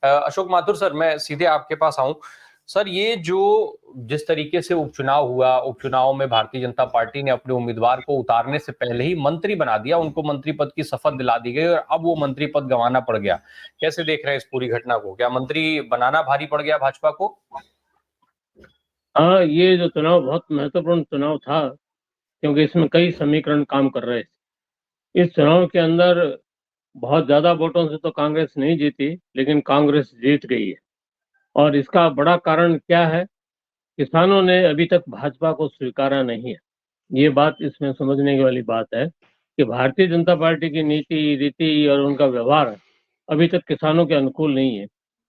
Ashok Mathur sir, मैं सीधे आपके पास आऊं। सर, ये जो जिस तरीके से उपचुनाव हुआ, उपचुनाव में भारतीय जनता पार्टी ने अपने उम्मीदवार को उतारने से पहले ही मंत्री बना दिया, उनको मंत्री पद की शपथ दिला दी गई और अब वो मंत्री पद गंवाना पड़ गया। कैसे देख रहे हैं इस पूरी घटना को? क्या मंत्री बनाना भारी पड़ गया भाजपा को? हाँ, ये जो चुनाव बहुत महत्वपूर्ण चुनाव था, क्योंकि इसमें कई समीकरण काम कर रहे थे। इस चुनाव के अंदर बहुत ज्यादा वोटों से तो कांग्रेस नहीं जीती, लेकिन कांग्रेस जीत गई है। और इसका बड़ा कारण क्या है? किसानों ने अभी तक भाजपा को स्वीकारा नहीं है। ये बात इसमें समझने की वाली बात है कि भारतीय जनता पार्टी की नीति रीति और उनका व्यवहार अभी तक किसानों के अनुकूल नहीं है।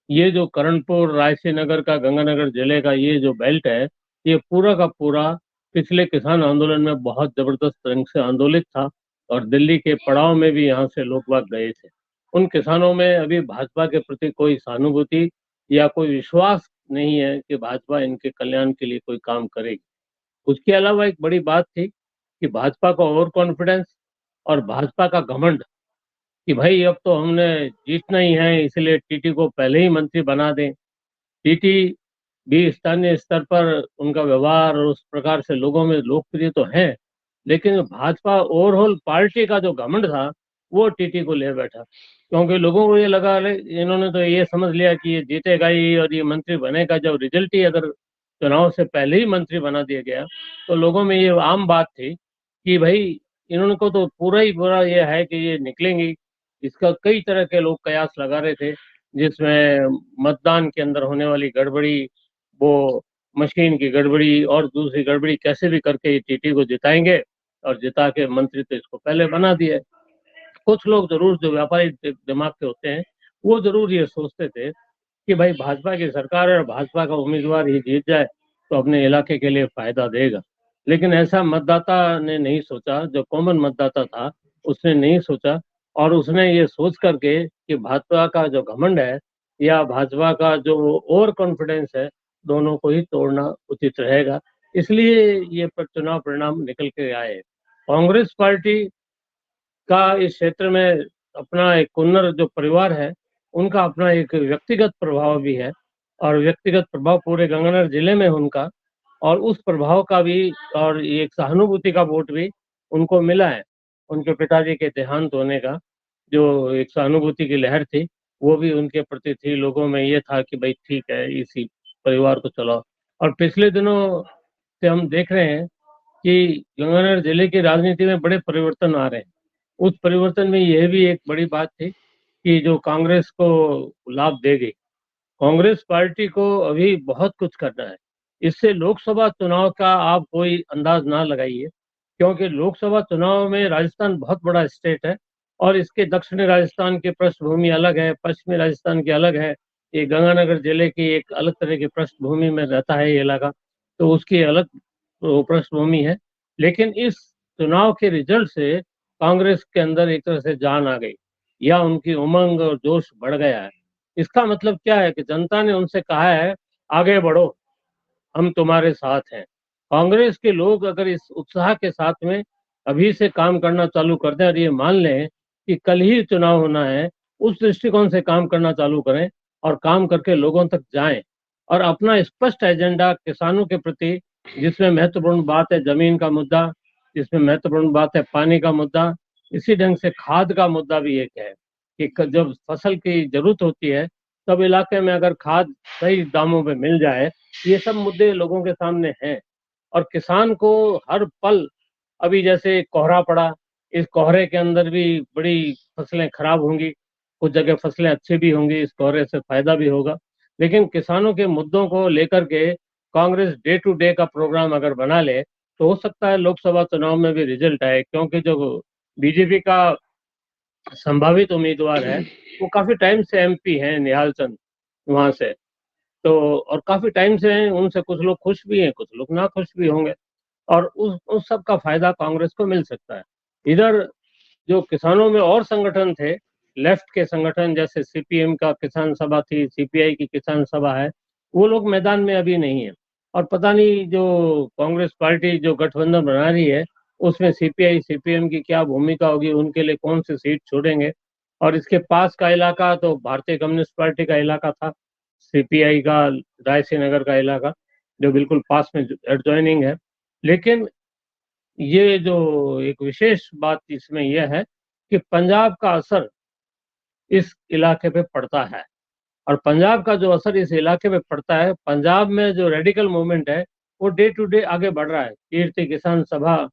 ये जो करणपुर रायसीनगर का गंगानगर जिले का ये जो बेल्ट है, ये पूरा का पूरा पिछले किसान आंदोलन में बहुत जबरदस्त रंग से आंदोलित था। और दिल्ली के पड़ाव में भी यहाँ से लोग बाग गए थे। उन किसानों में अभी भाजपा के प्रति कोई सहानुभूति या कोई विश्वास नहीं है कि भाजपा इनके कल्याण के लिए कोई काम करेगी। उसके अलावा एक बड़ी बात थी कि भाजपा का ओवर कॉन्फिडेंस और भाजपा का घमंड कि भाई अब तो हमने जीतना ही है, इसलिए टीटी को पहले ही मंत्री बना दें। टीटी भी स्थानीय स्तर पर उनका व्यवहार और उस प्रकार से लोगों में लोकप्रिय तो है, लेकिन भाजपा ओवरऑल पार्टी का जो घमंड था वो टीटी को ले बैठा। क्योंकि लोगों को ये लगा, अरे इन्होंने तो ये समझ लिया कि ये जीतेगा ही और ये मंत्री बनेगा। जब रिजल्ट ही अगर चुनाव से पहले ही मंत्री बना दिया गया, तो लोगों में ये आम बात थी कि भाई इन्होंने को तो पूरा ही पूरा ये है कि ये निकलेंगी। इसका कई तरह के लोग कयास लगा रहे थे, जिसमें मतदान के अंदर होने वाली गड़बड़ी, वो मशीन की गड़बड़ी और दूसरी गड़बड़ी कैसे भी करके ये टीटी को जिताएंगे और जिता के मंत्री तो इसको पहले बना दिया। कुछ लोग जरूर जो व्यापारी दिमाग के होते हैं, वो जरूर ये सोचते थे कि भाई भाजपा की सरकार है और भाजपा का उम्मीदवार ही जीत जाए तो अपने इलाके के लिए फायदा देगा। लेकिन ऐसा मतदाता ने नहीं सोचा, जो कॉमन मतदाता था उसने नहीं सोचा। और उसने ये सोच करके कि भाजपा का जो घमंड है या भाजपा का जो ओवर कॉन्फिडेंस है, दोनों को ही तोड़ना उचित रहेगा। इसलिए ये चुनाव परिणाम निकल के आए। कांग्रेस पार्टी का इस क्षेत्र में अपना एक कुन्नर जो परिवार है, उनका अपना एक व्यक्तिगत प्रभाव भी है। और व्यक्तिगत प्रभाव पूरे गंगानगर जिले में उनका, और उस प्रभाव का भी और एक सहानुभूति का वोट भी उनको मिला है। उनके पिताजी के देहांत होने का जो एक सहानुभूति की लहर थी, वो भी उनके प्रति थी। लोगों में ये था कि भाई ठीक है, इसी परिवार को चलाओ। और पिछले दिनों से हम देख रहे हैं कि गंगानगर जिले की राजनीति में बड़े परिवर्तन आ रहे हैं। उस परिवर्तन में यह भी एक बड़ी बात थी कि जो कांग्रेस को लाभ देगी। कांग्रेस पार्टी को अभी बहुत कुछ करना है। इससे लोकसभा चुनाव का आप कोई अंदाज ना लगाइए, क्योंकि लोकसभा चुनाव में राजस्थान बहुत बड़ा स्टेट है और इसके दक्षिणी राजस्थान की पृष्ठभूमि अलग है, पश्चिमी राजस्थान की अलग है। ये गंगानगर जिले की एक अलग तरह की पृष्ठभूमि में रहता है ये इलाका, तो उसकी अलग पृष्ठभूमि है। लेकिन इस चुनाव के रिजल्ट से कांग्रेस के अंदर एक तरह से जान आ गई, या उनकी उमंग और जोश बढ़ गया है। इसका मतलब क्या है कि जनता ने उनसे कहा है, आगे बढ़ो, हम तुम्हारे साथ हैं। कांग्रेस के लोग अगर इस उत्साह के साथ में अभी से काम करना चालू कर दें और ये मान लें कि कल ही चुनाव होना है, उस दृष्टिकोण से काम करना चालू करें और काम करके लोगों तक जाएं और अपना स्पष्ट एजेंडा किसानों के प्रति, जिसमें महत्वपूर्ण बात है जमीन का मुद्दा, जिसमें महत्वपूर्ण बात है पानी का मुद्दा, इसी ढंग से खाद का मुद्दा भी एक है कि जब फसल की जरूरत होती है तब इलाके में अगर खाद सही दामों पे मिल जाए, ये सब मुद्दे लोगों के सामने हैं। और किसान को हर पल, अभी जैसे कोहरा पड़ा, इस कोहरे के अंदर भी बड़ी फसलें खराब होंगी, कुछ जगह फसलें अच्छी भी होंगी, इस कोहरे से फायदा भी होगा। लेकिन किसानों के मुद्दों को लेकर के कांग्रेस डे टू डे का प्रोग्राम अगर बना ले, तो हो सकता है लोकसभा चुनाव में भी रिजल्ट आए। क्योंकि जो बीजेपी का संभावित उम्मीदवार है, वो काफी टाइम से एमपी हैं, निहाल चंद, वहां से। तो और काफी टाइम से हैं, उनसे कुछ लोग खुश भी हैं, कुछ लोग ना खुश भी होंगे। और उस सब का फायदा कांग्रेस को मिल सकता है। इधर जो किसानों में और संगठन थे, लेफ्ट के संगठन, जैसे सीपीएम का किसान सभा थी, सीपीआई की किसान सभा है, वो लोग मैदान में अभी नहीं है। और पता नहीं जो कांग्रेस पार्टी जो गठबंधन बना रही है, उसमें सीपीआई सीपीएम की क्या भूमिका होगी, उनके लिए कौन सी सीट छोड़ेंगे, और इसके पास का इलाका तो भारतीय कम्युनिस्ट पार्टी का इलाका था, सीपीआई का रायसी नगर का इलाका, जो बिल्कुल पास में एडजॉइनिंग है। लेकिन ये जो एक विशेष बात इसमें यह है कि पंजाब का असर इस इलाके पे पड़ता है, और पंजाब का जो असर इस इलाके पे पड़ता है, पंजाब में जो रेडिकल मूवमेंट है वो डे टू डे आगे बढ़ रहा है। कीर्ति किसान सभा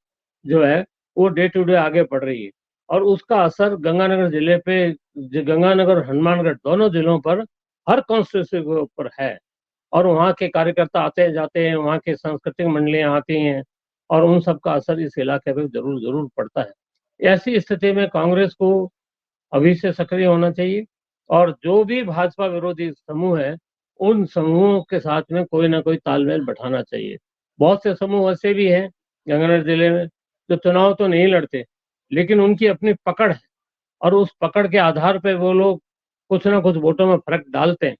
जो है वो डे टू डे आगे बढ़ रही है, और उसका असर गंगानगर जिले पे, गंगानगर और हनुमानगढ़ दोनों जिलों पर, हर कॉन्स्टिट्यूंसी के ऊपर है। और वहाँ के कार्यकर्ता आते जाते हैं, वहाँ के सांस्कृतिक मंडलियां आती हैं, और उन सब का असर इस इलाके पे जरूर जरूर पड़ता है। ऐसी स्थिति में कांग्रेस को अभी से सक्रिय होना चाहिए, और जो भी भाजपा विरोधी समूह है उन समूहों के साथ में कोई ना कोई तालमेल बैठाना चाहिए। बहुत से समूह ऐसे भी हैं गंगानगर जिले में जो चुनाव तो नहीं लड़ते, लेकिन उनकी अपनी पकड़ है, और उस पकड़ के आधार पर वो लोग कुछ ना कुछ वोटों में फर्क डालते हैं।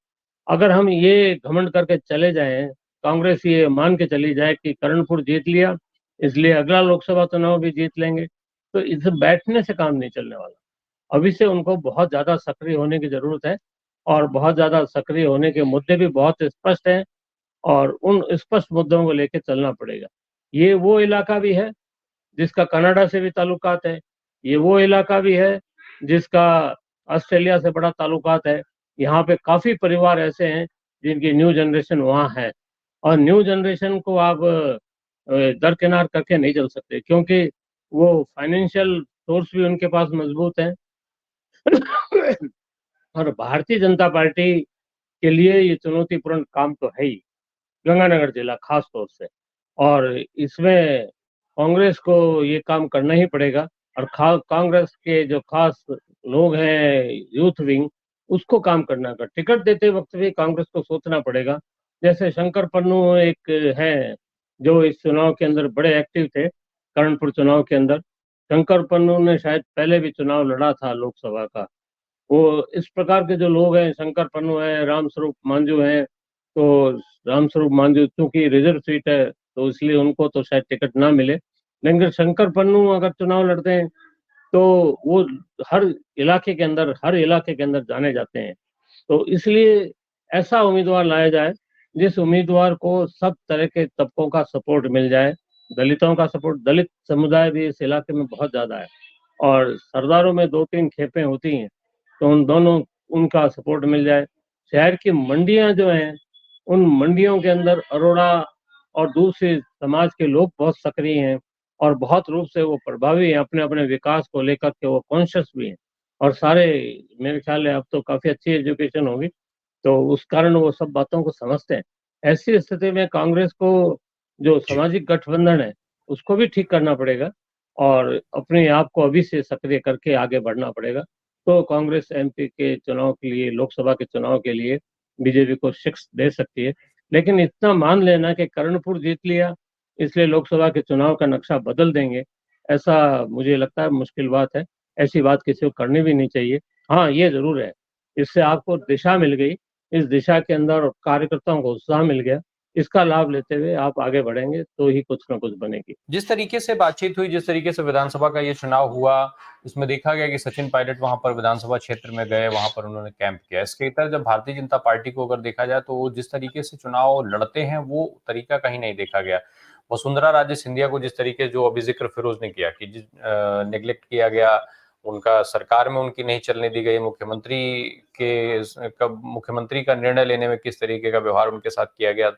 अगर हम ये घमंड करके चले जाएं, कांग्रेस ये मान के चली जाए कि करणपुर जीत लिया इसलिए अगला लोकसभा चुनाव भी जीत लेंगे, तो इसे बैठने से काम नहीं चलने वाला। अभी से उनको बहुत ज्यादा सक्रिय होने की जरूरत है, और बहुत ज्यादा सक्रिय होने के मुद्दे भी बहुत स्पष्ट हैं, और उन स्पष्ट मुद्दों को लेकर चलना पड़ेगा। ये वो इलाका भी है जिसका कनाडा से भी ताल्लुकात है, ये वो इलाका भी है जिसका ऑस्ट्रेलिया से बड़ा ताल्लुकात है। यहाँ पे काफी परिवार ऐसे हैं जिनकी न्यू जनरेशन वहाँ है, और न्यू जनरेशन को आप दरकिनार करके नहीं चल सकते, क्योंकि वो फाइनेंशियल सोर्स भी उनके पास मजबूत है। और भारतीय जनता पार्टी के लिए ये चुनौतीपूर्ण काम तो है ही, गंगानगर जिला खास तौर से। और इसमें कांग्रेस को ये काम करना ही पड़ेगा, और कांग्रेस के जो खास लोग हैं, यूथ विंग, उसको काम करना का टिकट देते वक्त भी कांग्रेस को सोचना पड़ेगा। जैसे शंकर पन्नू एक है जो इस चुनाव के अंदर बड़े एक्टिव थे, कर्णपुर चुनाव के अंदर। शंकर पन्नू ने शायद पहले भी चुनाव लड़ा था लोकसभा का। वो इस प्रकार के जो लोग हैं, शंकर पन्नू है, रामस्वरूप मांझू है, तो रामस्वरूप मांझू चूंकि रिजर्व सीट है तो इसलिए उनको तो शायद टिकट ना मिले, लेकिन शंकर पन्नू अगर चुनाव लड़ते हैं तो वो हर इलाके के अंदर जाने जाते हैं। तो इसलिए ऐसा उम्मीदवार लाया जाए जिस उम्मीदवार को सब तरह के तबकों का सपोर्ट मिल जाए। दलितों का सपोर्ट, दलित समुदाय भी इस इलाके में बहुत ज्यादा है, और सरदारों में 2-3 खेपें होती हैं, तो उन दोनों उनका सपोर्ट मिल जाए। शहर की मंडियां जो हैं, उन मंडियों के अंदर अरोड़ा और दूसरे समाज के लोग बहुत सक्रिय हैं, और बहुत रूप से वो प्रभावी हैं, अपने अपने विकास को लेकर के वो कॉन्शियस भी हैं। और सारे, मेरे ख्याल है अब तो काफी अच्छी एजुकेशन होगी, तो उस कारण वो सब बातों को समझते हैं। ऐसी स्थिति में कांग्रेस को जो जी। सामाजिक गठबंधन है उसको भी ठीक करना पड़ेगा, और अपने आप को अभी से सक्रिय करके आगे बढ़ना पड़ेगा। तो कांग्रेस एमपी के चुनाव के लिए, लोकसभा के चुनाव के लिए बीजेपी को शिक्ष दे सकती है। लेकिन इतना मान लेना कि कर्णपुर जीत लिया इसलिए लोकसभा के चुनाव का नक्शा बदल देंगे, ऐसा मुझे लगता है मुश्किल बात है। ऐसी बात किसी को करनी भी नहीं चाहिए। हाँ, ये जरूर है, इससे आपको दिशा मिल गई, इस दिशा के अंदर कार्यकर्ताओं को उत्साह मिल गया, इसका लाभ लेते हुए आप आगे बढ़ेंगे तो ही कुछ ना कुछ बनेगी। जिस तरीके से बातचीत हुई, जिस तरीके से विधानसभा का ये चुनाव हुआ, इसमें देखा गया कि सचिन पायलट वहां पर विधानसभा क्षेत्र में गए, वहां पर उन्होंने कैंप किया। इसके इतर जब भारतीय जनता पार्टी को अगर देखा जाए तो वो जिस तरीके से चुनाव लड़ते हैं वो तरीका कहीं नहीं देखा गया। वसुंधरा राजे सिंधिया को जिस तरीके, जो अभी जिक्र फिरोज ने किया कि जिस नेग्लेक्ट किया गया, उनका सरकार में उनकी नहीं चलने दी गई, मुख्यमंत्री का निर्णय लेने में किस तरीके का व्यवहार उनके साथ किया गया,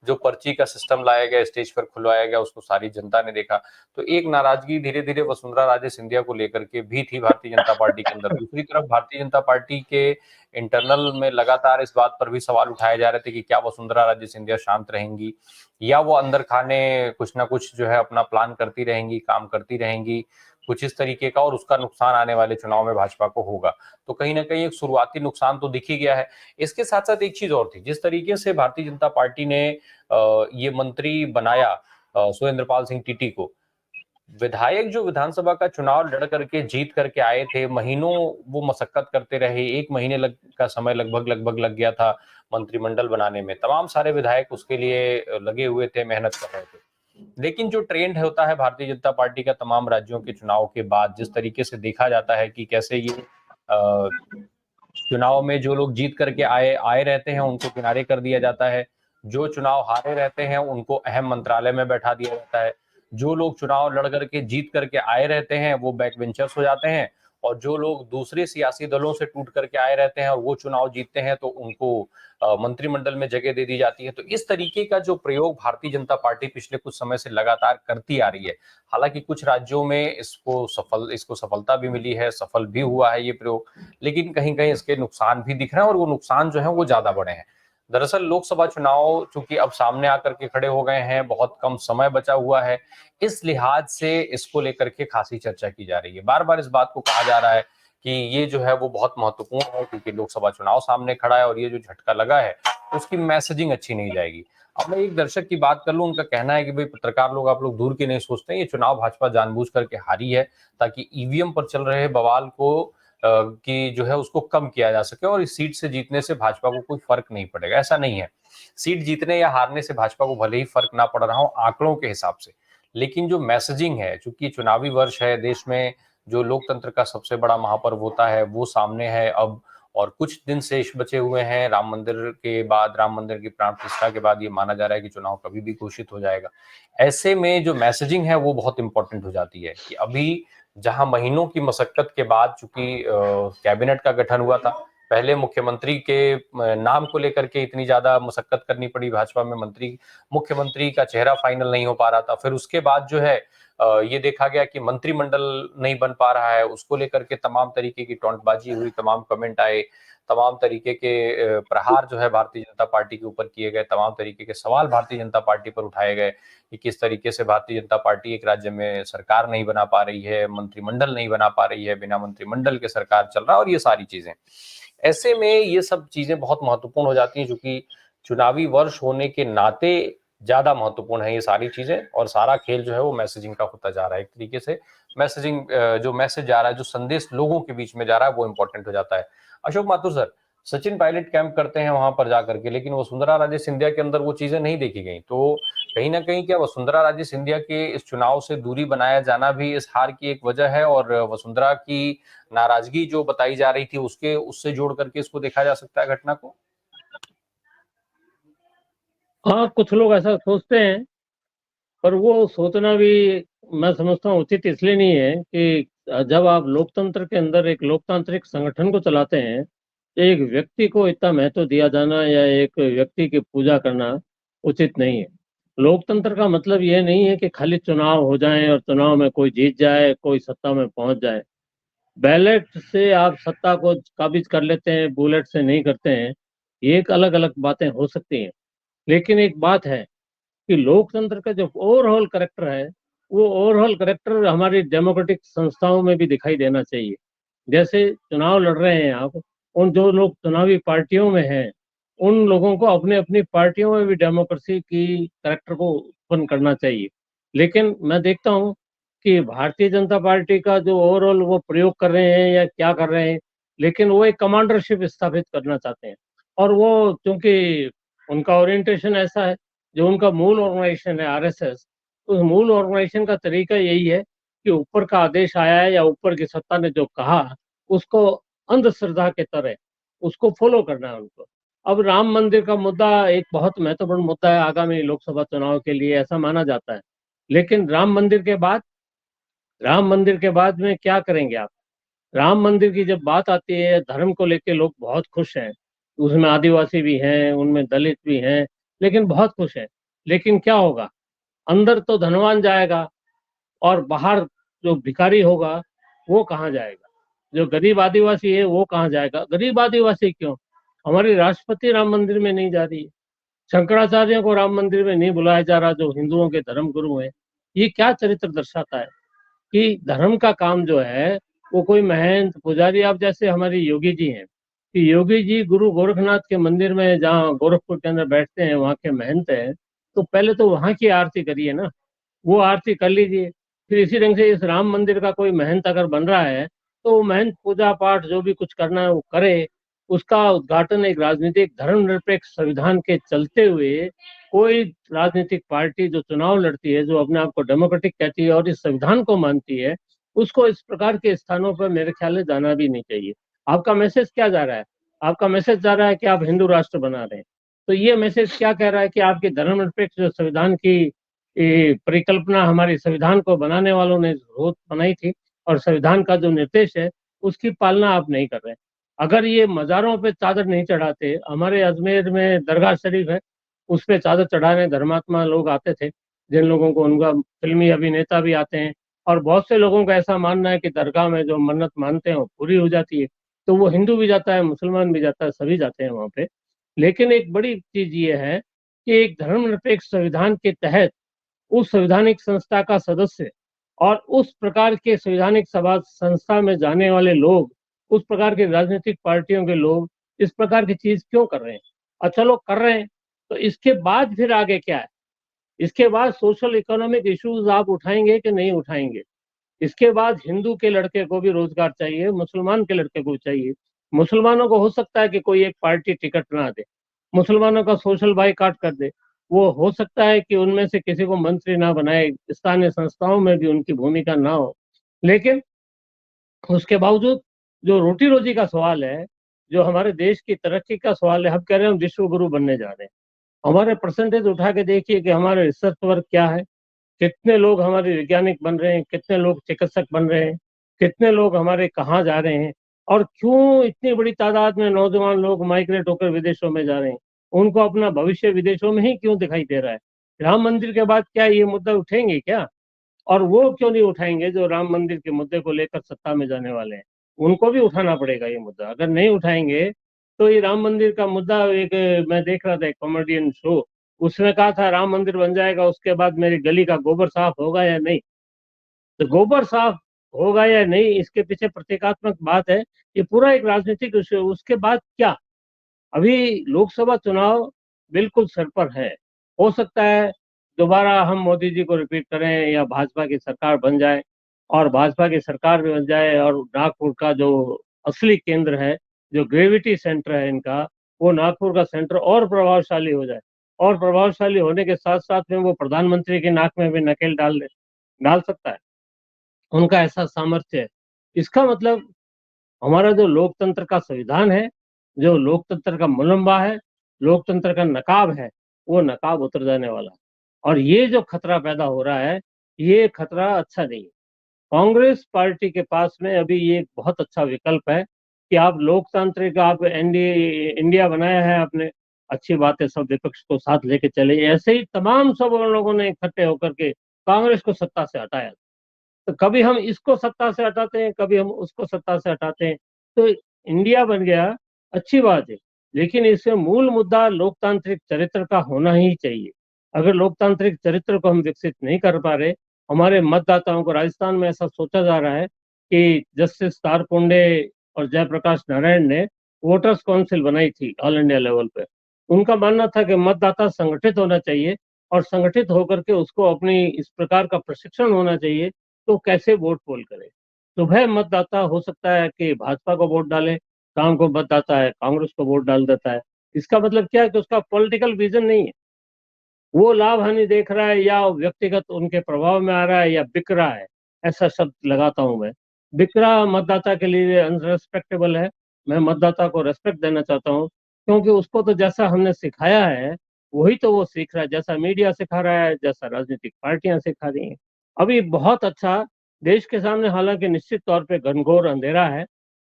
जो पर्ची का सिस्टम लाया गया, स्टेज पर खुलवाया गया, उसको सारी जनता ने देखा। तो एक नाराजगी धीरे धीरे वसुंधरा राजे सिंधिया को लेकर के भी थी भारतीय जनता पार्टी के अंदर। दूसरी तरफ भारतीय जनता पार्टी के इंटरनल में लगातार इस बात पर भी सवाल उठाए जा रहे थे कि क्या वसुंधरा राजे सिंधिया शांत रहेंगी, या वो अंदर खाने कुछ ना कुछ जो है अपना प्लान करती रहेंगी, काम करती रहेंगी कुछ इस तरीके का, और उसका नुकसान आने वाले चुनाव में भाजपा को होगा। तो कहीं ना कहीं एक शुरुआती नुकसान तो दिख ही गया है। इसके साथ साथ एक चीज और थी, जिस तरीके से भारतीय जनता पार्टी ने ये मंत्री बनाया सुरेंद्र पाल सिंह टीटी को, विधायक जो विधानसभा का चुनाव लड़ करके जीत करके आए थे, महीनों वो मशक्कत करते रहे, 1 महीने का समय लगभग लग गया था मंत्रिमंडल बनाने में। तमाम सारे विधायक उसके लिए लगे हुए थे, मेहनत कर रहे थे। लेकिन जो ट्रेंड होता है भारतीय जनता पार्टी का तमाम राज्यों के चुनाव के बाद, जिस तरीके से देखा जाता है कि कैसे ये चुनाव में जो लोग जीत करके आए रहते हैं उनको किनारे कर दिया जाता है, जो चुनाव हारे रहते हैं उनको अहम मंत्रालय में बैठा दिया जाता है, जो लोग चुनाव लड़ करके जीत करके आए रहते हैं वो बैक बेंचर्स हो जाते हैं, और जो लोग दूसरे सियासी दलों से टूट करके आए रहते हैं और वो चुनाव जीतते हैं तो उनको मंत्रिमंडल में जगह दे दी जाती है। तो इस तरीके का जो प्रयोग भारतीय जनता पार्टी पिछले कुछ समय से लगातार करती आ रही है। हालांकि कुछ राज्यों में इसको सफलता भी मिली है, सफल भी हुआ है ये प्रयोग, लेकिन कहीं कहीं इसके नुकसान भी दिख रहे हैं और वो नुकसान जो है वो ज्यादा बड़े हैं। दरअसल लोकसभा चुनाव चूंकि अब सामने आकर के खड़े हो गए हैं, बहुत कम समय बचा हुआ है, इस लिहाज से इसको लेकर के खासी चर्चा की जा रही है। बार बार इस बात को कहा जा रहा है कि ये जो है वो बहुत महत्वपूर्ण है क्योंकि लोकसभा चुनाव सामने खड़ा है और ये जो झटका लगा है उसकी मैसेजिंग अच्छी नहीं जाएगी। अब मैं एक दर्शक की बात कर लूं, उनका कहना है कि भाई पत्रकार लोग आप लोग दूर की नहीं सोचते, ये चुनाव भाजपा जानबूझ करके हारी है ताकि ईवीएम पर चल रहे बवाल को कि जो है उसको कम किया जा सके और इस सीट से जीतने से भाजपा को कोई फर्क नहीं पड़ेगा। ऐसा नहीं है, सीट जीतने या हारने से भाजपा को भले ही फर्क ना पड़ रहा हो आंकड़ों के हिसाब से, लेकिन जो मैसेजिंग है, चूंकि चुनावी वर्ष है, देश में जो लोकतंत्र का सबसे बड़ा महापर्व होता है वो सामने है अब, और कुछ दिन शेष बचे हुए हैं। राम मंदिर के बाद, राम मंदिर की प्राण प्रतिष्ठा के बाद ये माना जा रहा है कि चुनाव कभी भी घोषित हो जाएगा। ऐसे में जो मैसेजिंग है वो बहुत इंपॉर्टेंट हो जाती है कि अभी जहां महीनों की मशक्कत के बाद चूंकि कैबिनेट का गठन हुआ था, पहले मुख्यमंत्री के नाम को लेकर के इतनी ज्यादा मशक्कत करनी पड़ी भाजपा में, मुख्यमंत्री का चेहरा फाइनल नहीं हो पा रहा था। फिर उसके बाद जो है ये देखा गया कि मंत्रिमंडल नहीं बन पा रहा है, उसको लेकर के तमाम तरीके की टॉन्टबाजी हुई, तमाम कमेंट आए, तमाम तरीके के प्रहार जो है भारतीय जनता पार्टी के ऊपर किए गए, तमाम तरीके के सवाल भारतीय जनता पार्टी पर उठाए गए कि किस तरीके से भारतीय जनता पार्टी एक राज्य में सरकार नहीं बना पा रही है, मंत्रिमंडल नहीं बना पा रही है, बिना मंत्रिमंडल के सरकार चल रहा है और ये सारी चीजें। ऐसे में ये सब चीजें बहुत महत्वपूर्ण हो जाती हैं क्योंकि चुनावी वर्ष होने के नाते ज्यादा महत्वपूर्ण है ये सारी चीजें, और सारा खेल जो है वो मैसेजिंग का होता जा रहा है। एक तरीके से मैसेजिंग, जो मैसेज जा रहा है, जो संदेश लोगों के बीच में जा रहा है वो इंपॉर्टेंट हो जाता है। अशोक माथुर सर, सचिन पायलट कैंप करते हैं वहां पर जाकर के, लेकिन वसुंधरा राजे सिंधिया के अंदर वो चीजें नहीं देखी गई। तो कहीं ना कहीं क्या वसुंधरा राजे सिंधिया के इस चुनाव से दूरी बनाया जाना भी इस हार की एक वजह है, और वसुंधरा की नाराजगी जो बताई जा रही थी उससे जोड़ करके इसको देखा जा सकता है घटना को? हाँ, कुछ लोग ऐसा सोचते हैं, पर वो सोचना भी मैं समझता हूँ उचित इसलिए नहीं है कि जब आप लोकतंत्र के अंदर एक लोकतांत्रिक संगठन को चलाते हैं, एक व्यक्ति को इतना महत्व दिया जाना या एक व्यक्ति की पूजा करना उचित नहीं है। लोकतंत्र का मतलब ये नहीं है कि खाली चुनाव हो जाए और चुनाव में कोई जीत जाए, कोई सत्ता में पहुंच जाए। बैलेट से आप सत्ता को काबिज कर लेते हैं, बुलेट से नहीं करते हैं, ये एक अलग अलग बातें हो सकती हैं। लेकिन एक बात है कि लोकतंत्र का जो ओवरऑल करेक्टर है, वो ओवरऑल करेक्टर हमारी डेमोक्रेटिक संस्थाओं में भी दिखाई देना चाहिए। जैसे चुनाव लड़ रहे हैं आप, उन जो लोग चुनावी पार्टियों में हैं, उन लोगों को अपने अपनी पार्टियों में भी डेमोक्रेसी की करेक्टर को उत्पन्न करना चाहिए। लेकिन मैं देखता हूँ कि भारतीय जनता पार्टी का जो ओवरऑल वो प्रयोग कर रहे हैं या क्या कर रहे हैं, लेकिन वो एक कमांडरशिप स्थापित करना चाहते हैं। और वो क्योंकि उनका ओरिएंटेशन ऐसा है, जो उनका मूल ऑर्गेनाइजेशन है आरएसएस, उस मूल ऑर्गेनाइजेशन का तरीका यही है कि ऊपर का आदेश आया है या ऊपर की सत्ता ने जो कहा उसको अंधश्रद्धा के तरह उसको फॉलो करना है उनको। अब राम मंदिर का मुद्दा एक बहुत महत्वपूर्ण मुद्दा है आगामी लोकसभा चुनाव के लिए, ऐसा माना जाता है। लेकिन राम मंदिर के बाद में क्या करेंगे आप? राम मंदिर की जब बात आती है, धर्म को लेके लोग बहुत खुश हैं, उसमें आदिवासी भी हैं, उनमें दलित भी हैं, लेकिन बहुत खुश हैं। लेकिन क्या होगा? अंदर तो धनवान जाएगा और बाहर जो भिखारी होगा वो कहाँ जाएगा? जो गरीब आदिवासी है वो कहाँ जाएगा? गरीब आदिवासी क्यों, हमारी राष्ट्रपति राम मंदिर में नहीं जा रही है, शंकराचार्य को राम मंदिर में नहीं बुलाया जा रहा, जो हिंदुओं के धर्म गुरु हैं। ये क्या चरित्र दर्शाता है कि धर्म का काम जो है वो कोई महंत पुजारी, आप जैसे हमारे योगी जी हैं, कि योगी जी गुरु गोरखनाथ के मंदिर में जहाँ गोरखपुर के अंदर बैठते हैं, वहाँ के महंत हैं, तो पहले तो वहाँ की आरती करिए ना, वो आरती कर लीजिए। फिर इसी ढंग से इस राम मंदिर का कोई महंत अगर बन रहा है, तो वो महंत पूजा पाठ जो भी कुछ करना है वो करे। उसका उद्घाटन एक राजनीतिक धर्मनिरपेक्ष संविधान के चलते हुए कोई राजनीतिक पार्टी जो चुनाव लड़ती है, जो अपने आप को डेमोक्रेटिक कहती है और इस संविधान को मानती है, उसको इस प्रकार के स्थानों पर मेरे ख्याल में जाना भी नहीं चाहिए। आपका मैसेज क्या जा रहा है? आपका मैसेज जा रहा है कि आप हिंदू राष्ट्र बना रहे हैं। तो ये मैसेज क्या कह रहा है कि आपकी धर्मनिरपेक्ष जो संविधान की परिकल्पना हमारे संविधान को बनाने वालों ने रोज बनाई थी और संविधान का जो निर्देश है उसकी पालना आप नहीं कर रहे हैं। अगर ये मज़ारों पे चादर नहीं चढ़ाते, हमारे अजमेर में दरगाह शरीफ है, उस पे चादर चढ़ाने धर्मात्मा लोग आते थे, जिन लोगों को उनका फिल्मी अभिनेता भी आते हैं और बहुत से लोगों का ऐसा मानना है कि दरगाह में जो मन्नत मानते हैं वो पूरी हो जाती है। तो वो हिंदू भी जाता है, मुसलमान भी जाता है, सभी जाते हैं वहाँ पे। लेकिन एक बड़ी चीज़ ये है कि एक धर्मनिरपेक्ष संविधान के तहत उस संवैधानिक संस्था का सदस्य और उस प्रकार के संवैधानिक सभा संस्था में जाने वाले लोग, उस प्रकार के राजनीतिक पार्टियों के लोग इस प्रकार की चीज क्यों कर रहे हैं? और चलो कर रहे हैं, तो इसके बाद फिर आगे क्या है? इसके बाद सोशल इकोनॉमिक इश्यूज आप उठाएंगे कि नहीं उठाएंगे? इसके बाद हिंदू के लड़के को भी रोजगार चाहिए, मुसलमान के लड़के को चाहिए। मुसलमानों को हो सकता है कि कोई एक पार्टी टिकट ना दे, मुसलमानों का सोशल बाइकाट कर दे, वो हो सकता है कि उनमें से किसी को मंत्री ना बनाए, स्थानीय संस्थाओं में भी उनकी भूमिका ना हो। लेकिन उसके बावजूद जो रोटी रोजी का सवाल है, जो हमारे देश की तरक्की का सवाल है, हम कह रहे हैं हम विश्व गुरु बनने जा रहे हैं। हमारे परसेंटेज उठा के देखिए कि हमारे रिसर्च वर्क क्या है, कितने लोग हमारे वैज्ञानिक बन रहे हैं, कितने लोग चिकित्सक बन रहे हैं, कितने लोग हमारे कहाँ जा रहे हैं और क्यों इतनी बड़ी तादाद में नौजवान लोग माइग्रेट होकर विदेशों में जा रहे हैं। उनको अपना भविष्य विदेशों में ही क्यों दिखाई दे रहा है? राम मंदिर के बाद क्या ये मुद्दा उठेंगे क्या? और वो क्यों नहीं उठाएंगे जो राम मंदिर के मुद्दे को लेकर सत्ता में जाने वाले हैं? उनको भी उठाना पड़ेगा ये मुद्दा। अगर नहीं उठाएंगे तो ये राम मंदिर का मुद्दा, एक मैं देख रहा था एक कॉमेडियन शो, उसने कहा था राम मंदिर बन जाएगा उसके बाद मेरी गली का गोबर साफ होगा या नहीं। तो गोबर साफ होगा या नहीं, इसके पीछे प्रतीकात्मक बात है। ये पूरा एक राजनीतिक विषय। उसके बाद क्या? अभी लोकसभा चुनाव बिल्कुल सर पर है। हो सकता है दोबारा हम मोदी जी को रिपीट करें या भाजपा की सरकार बन जाए, और भाजपा की सरकार भी बन जाए और नागपुर का जो असली केंद्र है, जो ग्रेविटी सेंटर है इनका, वो नागपुर का सेंटर और प्रभावशाली हो जाए। और प्रभावशाली होने के साथ साथ में वो प्रधानमंत्री की नाक में भी नकेल डाल सकता है। उनका ऐसा सामर्थ्य है। इसका मतलब हमारा जो लोकतंत्र का संविधान है, जो लोकतंत्र का मुलम्बा है, लोकतंत्र का नकाब है, वो नकाब उतर जाने वाला है। और ये जो खतरा पैदा हो रहा है, ये खतरा अच्छा नहीं है। कांग्रेस पार्टी के पास में अभी ये एक बहुत अच्छा विकल्प है कि आप लोकतांत्रिक, आप एनडीए इंडिया बनाया है आपने, अच्छी बात है, सब विपक्ष को साथ लेके चले। ऐसे ही तमाम सब लोगों ने इकट्ठे होकर के कांग्रेस को सत्ता से हटाया। तो कभी हम इसको सत्ता से हटाते हैं, कभी हम उसको सत्ता से हटाते हैं। तो इंडिया बन गया, अच्छी बात है, लेकिन इसमें मूल मुद्दा लोकतांत्रिक चरित्र का होना ही चाहिए। अगर लोकतांत्रिक चरित्र को हम विकसित नहीं कर पा रहे, हमारे मतदाताओं को, राजस्थान में ऐसा सोचा जा रहा है कि जस्टिस तारपुंडे और जयप्रकाश नारायण ने वोटर्स काउंसिल बनाई थी ऑल इंडिया लेवल पे। उनका मानना था कि मतदाता संगठित होना चाहिए और संगठित होकर के उसको अपनी इस प्रकार का प्रशिक्षण होना चाहिए तो कैसे वोट पोल करे। सुबह मतदाता हो सकता है कि भाजपा को वोट डाले, शाम को मतदाता है कांग्रेस को वोट डाल देता है। इसका मतलब क्या है कि उसका पॉलिटिकल विजन नहीं है, वो लाभ हानि देख रहा है या व्यक्तिगत उनके प्रभाव में आ रहा है या बिक रहा है। ऐसा शब्द लगाता हूं मैं। बिक रहा मतदाता के लिए अनरेस्पेक्टेबल है। मैं मतदाता को रेस्पेक्ट देना चाहता हूं, क्योंकि उसको तो जैसा हमने सिखाया है वही तो वो सीख रहा है, जैसा मीडिया सिखा रहा है, जैसा राजनीतिक पार्टियां सिखा रही हैं। अभी बहुत अच्छा देश के सामने हालांकि निश्चित तौर पे घनघोर अंधेरा है,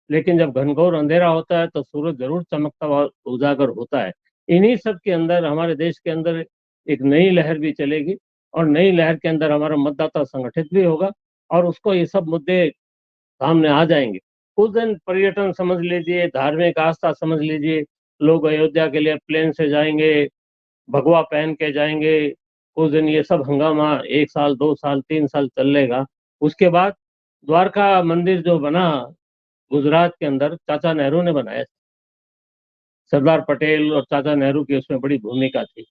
लेकिन जब घनघोर अंधेरा होता है तो सूरज जरूर चमकता हुआ उजागर होता है। इन्हीं सब के अंदर हमारे देश के अंदर एक नई लहर भी चलेगी और नई लहर के अंदर हमारा मतदाता संगठित भी होगा और उसको ये सब मुद्दे सामने आ जाएंगे। कुछ दिन पर्यटन समझ लीजिए, धार्मिक आस्था समझ लीजिए, लोग अयोध्या के लिए प्लेन से जाएंगे, भगवा पहन के जाएंगे। कुछ दिन ये सब हंगामा 1 साल 2 साल 3 साल चलेगा। उसके बाद द्वारका मंदिर जो बना गुजरात के अंदर, चाचा नेहरू ने बनाया। सरदार पटेल और चाचा नेहरू की उसमें बड़ी भूमिका थी।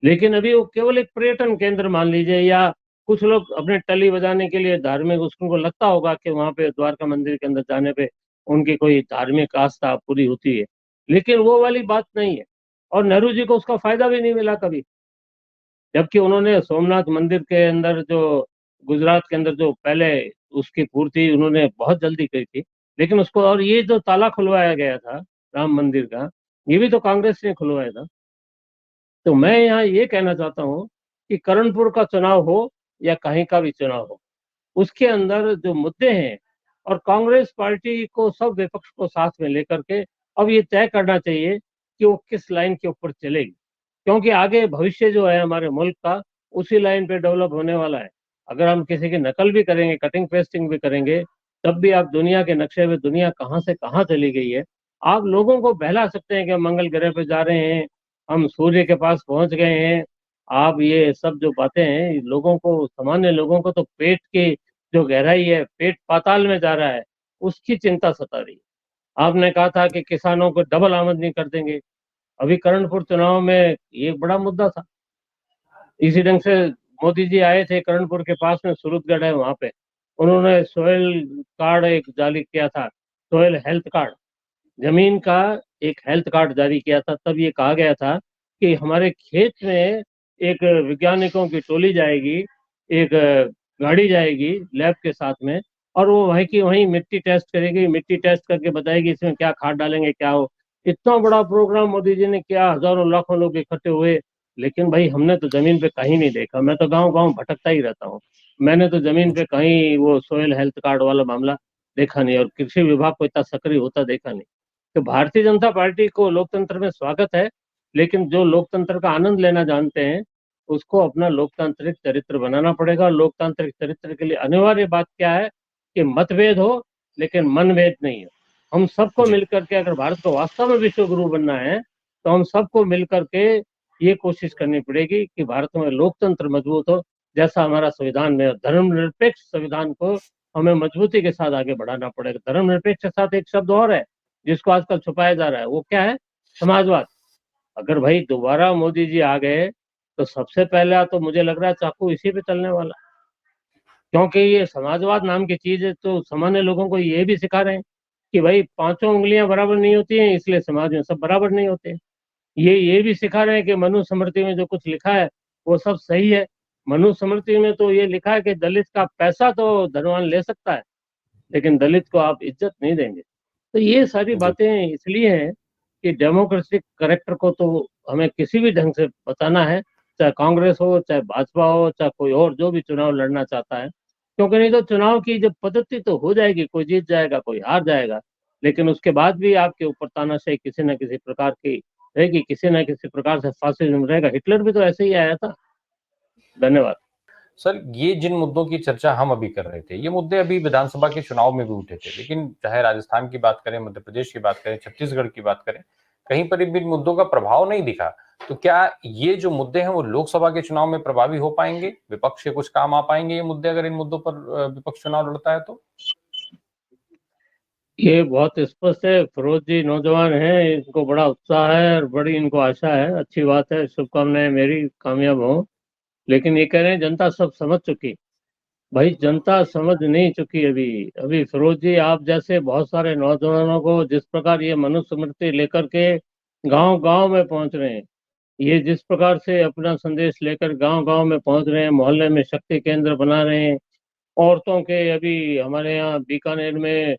लेकिन अभी वो केवल एक पर्यटन केंद्र मान लीजिए, या कुछ लोग अपने टली बजाने के लिए धार्मिक, उसको लगता होगा कि वहां पे द्वारका मंदिर के अंदर जाने पे उनकी कोई धार्मिक आस्था पूरी होती है, लेकिन वो वाली बात नहीं है। और नेहरू जी को उसका फायदा भी नहीं मिला कभी, जबकि उन्होंने सोमनाथ मंदिर के अंदर जो गुजरात के अंदर जो पहले उसकी पूर्ति उन्होंने बहुत जल्दी की थी। लेकिन उसको, और ये जो ताला खुलवाया गया था राम मंदिर का, ये भी तो कांग्रेस ने खुलवाया था। तो मैं यहाँ ये कहना चाहता हूँ कि करणपुर का चुनाव हो या कहीं का भी चुनाव हो, उसके अंदर जो मुद्दे हैं, और कांग्रेस पार्टी को, सब विपक्ष को साथ में लेकर के अब ये तय करना चाहिए कि वो किस लाइन के ऊपर चलेगी, क्योंकि आगे भविष्य जो है हमारे मुल्क का उसी लाइन पे डेवलप होने वाला है। अगर हम किसी की नकल भी करेंगे, कटिंग पेस्टिंग भी करेंगे, तब भी आप दुनिया के नक्शे में दुनिया कहाँ से कहाँ चली गई है। आप लोगों को बहला सकते हैं कि हम मंगल ग्रह पे जा रहे हैं, हम सूर्य के पास पहुंच गए हैं। आप ये सब जो बातें हैं, लोगों को, सामान्य लोगों को तो पेट की जो गहराई है, पेट पाताल में जा रहा है, उसकी चिंता सता रही है। आपने कहा था कि किसानों को डबल आमदनी कर देंगे। अभी करणपुर चुनाव में ये एक बड़ा मुद्दा था। इसी ढंग से मोदी जी आए थे करणपुर के पास में, सूरतगढ़ है वहां पे, उन्होंने सोयल कार्ड एक जारी किया था, सोयल हेल्थ कार्ड, जमीन का एक हेल्थ कार्ड जारी किया था। तब ये कहा गया था कि हमारे खेत में एक वैज्ञानिकों की टोली जाएगी, एक गाड़ी जाएगी लैब के साथ में, और वो वहीं की वहीं मिट्टी टेस्ट करेगी, मिट्टी टेस्ट करके बताएगी इसमें क्या खाद डालेंगे, क्या हो। इतना बड़ा प्रोग्राम मोदी जी ने किया, हजारों लाखों लोग इकट्ठे हुए। लेकिन भाई हमने तो जमीन पे कहीं नहीं देखा। मैं तो गांव गांव भटकता ही रहता हूँ, मैंने तो जमीन पे कहीं वो सोयल हेल्थ कार्ड वाला मामला देखा नहीं, और कृषि विभाग को इतना सक्रिय होता देखा नहीं। तो भारतीय जनता पार्टी को लोकतंत्र में स्वागत है, लेकिन जो लोकतंत्र का आनंद लेना जानते हैं, उसको अपना लोकतांत्रिक चरित्र बनाना पड़ेगा। लोकतांत्रिक चरित्र के लिए अनिवार्य बात क्या है कि मतभेद हो, लेकिन मनभेद नहीं हो। हम सबको जी। मिलकर के, अगर भारत को वास्तव में विश्व गुरु बनना है, तो हम सबको मिलकर के ये कोशिश करनी पड़ेगी कि भारत में लोकतंत्र मजबूत हो, जैसा हमारा संविधान में। धर्मनिरपेक्ष संविधान को हमें मजबूती के साथ आगे बढ़ाना पड़ेगा। धर्मनिरपेक्ष के साथ एक शब्द और है जिसको आजकल छुपाया जा रहा है, वो क्या है? समाजवाद। अगर भाई दोबारा मोदी जी आ गए, तो सबसे पहला तो मुझे लग रहा है चाकू इसी पे चलने वाला, क्योंकि ये समाजवाद नाम की चीज है। तो सामान्य लोगों को ये भी सिखा रहे हैं कि भाई पांचों उंगलियां बराबर नहीं होती हैं, इसलिए समाज में सब बराबर नहीं होते हैं। ये भी सिखा रहे हैं कि मनुस्मृति में जो कुछ लिखा है वो सब सही है। मनुस्मृति में तो ये लिखा है कि दलित का पैसा तो धनवान ले सकता है, लेकिन दलित को आप इज्जत नहीं देंगे। तो ये सारी जी। बातें इसलिए हैं कि डेमोक्रेटिक करेक्टर को तो हमें किसी भी ढंग से बताना है, चाहे कांग्रेस हो, चाहे भाजपा हो, चाहे कोई और जो भी चुनाव लड़ना चाहता है। क्योंकि नहीं तो चुनाव की जब पद्धति तो हो जाएगी, कोई जीत जाएगा, कोई हार जाएगा, लेकिन उसके बाद भी आपके ऊपर तानाशाही किसी न किसी प्रकार की रहेगी, किसी न किसी प्रकार से फासिज्म रहेगा। हिटलर भी तो ऐसे ही आया था। धन्यवाद। सर, ये जिन मुद्दों की चर्चा हम अभी कर रहे थे, ये मुद्दे अभी विधानसभा के चुनाव में भी उठे थे, लेकिन चाहे राजस्थान की बात करें, मध्य प्रदेश की बात करें, छत्तीसगढ़ की बात करें, कहीं पर भी इन मुद्दों का प्रभाव नहीं दिखा। तो क्या ये जो मुद्दे हैं वो लोकसभा के चुनाव में प्रभावी हो पाएंगे? विपक्ष के कुछ काम आ पाएंगे ये मुद्दे, अगर इन मुद्दों पर विपक्ष चुनाव लड़ता है तो? ये बहुत स्पष्ट है। फिरोज जी नौजवान हैं, इनको बड़ा उत्साह है और बड़ी इनको आशा है। अच्छी बात है, शुभकामनाएं मेरी कामयाब हो। लेकिन ये कह रहे हैं जनता सब समझ चुकी। भाई जनता समझ नहीं चुकी अभी। अभी फिरोज जी, आप जैसे बहुत सारे नौजवानों को जिस प्रकार ये मनुस्मृति लेकर के गांव गांव में पहुंच रहे हैं, ये जिस प्रकार से अपना संदेश लेकर गांव गांव में पहुंच रहे हैं, मोहल्ले में शक्ति केंद्र बना रहे हैं। औरतों के, अभी हमारे यहाँ बीकानेर में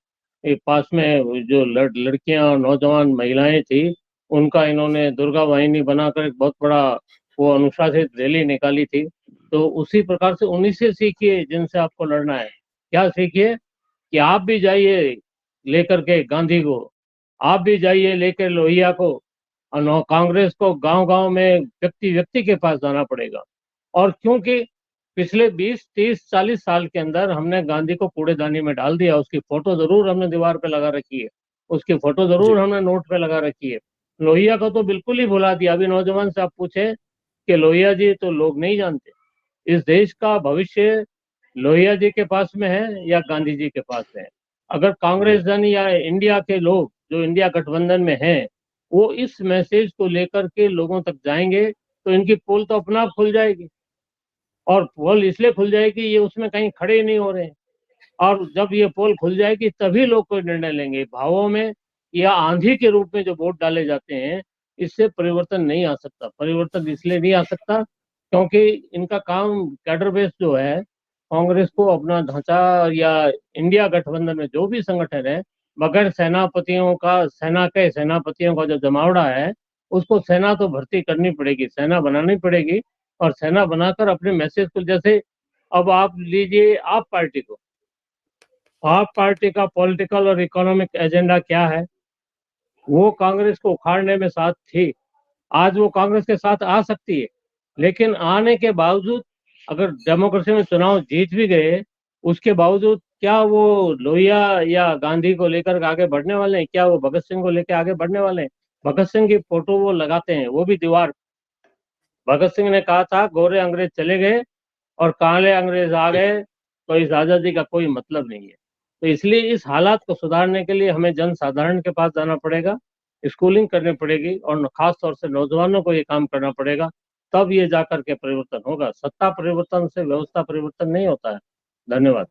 पास में जो लड़कियां और नौजवान महिलाएं थी, उनका इन्होंने दुर्गा वाहिनी बनाकर एक बहुत बड़ा वो अनुशासित रैली निकाली थी। तो उसी प्रकार से उन्हीं से सीखिए जिनसे आपको लड़ना है। क्या सीखिए कि आप भी जाइए लेकर के गांधी को, आप भी जाइए लेकर लोहिया को, और कांग्रेस को गांव गांव में व्यक्ति व्यक्ति के पास जाना पड़ेगा। और क्योंकि पिछले 20 30 40 साल के अंदर हमने गांधी को कूड़ेदानी में डाल दिया, उसकी फोटो जरूर हमने दीवार पे लगा रखी है, उसकी फोटो जी। जरूर हमने नोट पे लगा रखी है। लोहिया को तो बिल्कुल ही भुला दिया। अभी नौजवान से आप पूछे कि लोहिया जी, तो लोग नहीं जानते। इस देश का भविष्य लोहिया जी के पास में है या गांधी जी के पास है। अगर जी। कांग्रेस जन या इंडिया के लोग जो इंडिया गठबंधन में हैं, वो इस मैसेज को लेकर के लोगों तक जाएंगे, तो इनकी पोल तो अपना आप खुल जाएगी। और पोल इसलिए खुल जाएगी, ये उसमें कहीं खड़े ही नहीं हो रहे हैं। और जब ये पोल खुल जाएगी तभी लोग कोई निर्णय लेंगे। भावों में या आंधी के रूप में जो वोट डाले जाते हैं, इससे परिवर्तन नहीं आ सकता। परिवर्तन इसलिए नहीं आ सकता क्योंकि इनका काम कैडर बेस जो है, कांग्रेस को अपना ढांचा, या इंडिया गठबंधन में जो भी संगठन है, बगैर सेनापतियों का, सेना के सेनापतियों का जो जमावड़ा है, उसको सेना तो भर्ती करनी पड़ेगी, सेना बनानी पड़ेगी, और सेना बनाकर अपने मैसेज को, जैसे अब आप लीजिए आप पार्टी को, आप पार्टी का पॉलिटिकल और इकोनॉमिक एजेंडा क्या है, वो कांग्रेस को उखाड़ने में साथ थी। आज वो कांग्रेस के साथ आ सकती है, लेकिन आने के बावजूद अगर डेमोक्रेसी में चुनाव जीत भी गए, उसके बावजूद क्या वो लोहिया या गांधी को लेकर आगे बढ़ने वाले हैं? क्या वो भगत सिंह को लेकर आगे बढ़ने वाले हैं? भगत सिंह की फोटो वो लगाते हैं, वो भी दीवार। भगत सिंह ने कहा था गोरे अंग्रेज चले गए और काले अंग्रेज आ गए, तो इस आजादी का कोई मतलब नहीं है। तो इसलिए इस हालात को सुधारने के लिए हमें जन साधारण के पास जाना पड़ेगा, स्कूलिंग करनी पड़ेगी, और खास तौर से नौजवानों को ये काम करना पड़ेगा, तब ये जाकर के परिवर्तन होगा। सत्ता परिवर्तन से व्यवस्था परिवर्तन नहीं होता है। धन्यवाद।